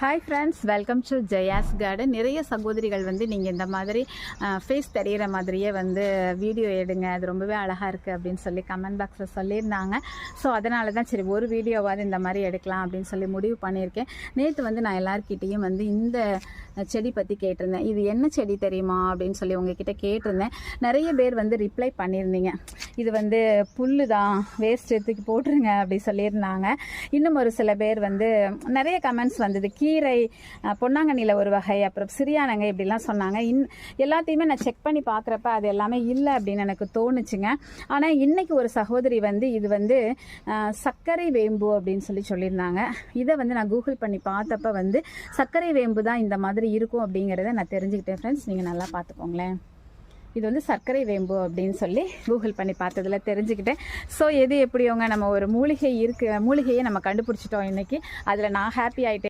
Hi friends, welcome to Jaya's garden. நிறைய சகோதரிகள் வந்து நீங்கள் இந்த மாதிரி ஃபேஸ் தெரிகிற மாதிரியே வந்து வீடியோ எடுங்க, அது ரொம்பவே அழகாக இருக்குது அப்படின்னு சொல்லி கமெண்ட் பாக்ஸில் சொல்லியிருந்தாங்க. ஸோ அதனால தான் சரி ஒரு வீடியோவாவது இந்த மாதிரி எடுக்கலாம் அப்படின்னு சொல்லி முடிவு பண்ணியிருக்கேன். நேற்று வந்து நான் எல்லாருக்கிட்டேயும் வந்து இந்த செடி பற்றி கேட்டிருந்தேன். இது என்ன செடி தெரியுமா அப்படின்னு சொல்லி உங்ககிட்ட கேட்டிருந்தேன். நிறைய பேர் வந்து ரிப்ளை பண்ணியிருந்தீங்க, இது வந்து புல்லு தான், வேஸ்ட் எடுத்துக்கு போட்டுருங்க அப்படி சொல்லியிருந்தாங்க. இன்னும் ஒரு சில பேர் வந்து நிறைய கமெண்ட்ஸ் வந்தது, கீரை, பொன்னாங்கண்ணியில் ஒரு வகை, அப்புறம் சிறியானங்க இப்படிலாம் சொன்னாங்க. எல்லாத்தையுமே நான் செக் பண்ணி பார்க்குறப்ப அது எல்லாமே இல்லை அப்படின்னு எனக்கு தோணுச்சுங்க. ஆனால் இன்னைக்கு ஒரு சகோதரி வந்து இது வந்து சர்க்கரை வேம்பு அப்படின்னு சொல்லியிருந்தாங்க. இதை வந்து நான் கூகுள் பண்ணி பார்த்தப்ப வந்து சர்க்கரை வேம்பு தான் இந்த மாதிரி இருக்கும் அப்படிங்கிறத நான் தெரிஞ்சுக்கிட்டேன். ஃப்ரெண்ட்ஸ், நீங்கள் நல்லா பார்த்துக்கோங்களேன். இது வந்து சர்க்கரை வேம்பு அப்படின்னு சொல்லி கூகுள் பண்ணி பார்த்ததில் தெரிஞ்சுக்கிட்டேன். ஸோ எது எப்படியோங்க, நம்ம ஒரு மூலிகையை நம்ம கண்டுபிடிச்சிட்டோம் இன்னைக்கு. அதில் நான் ஹாப்பி ஆகிட்டேன்.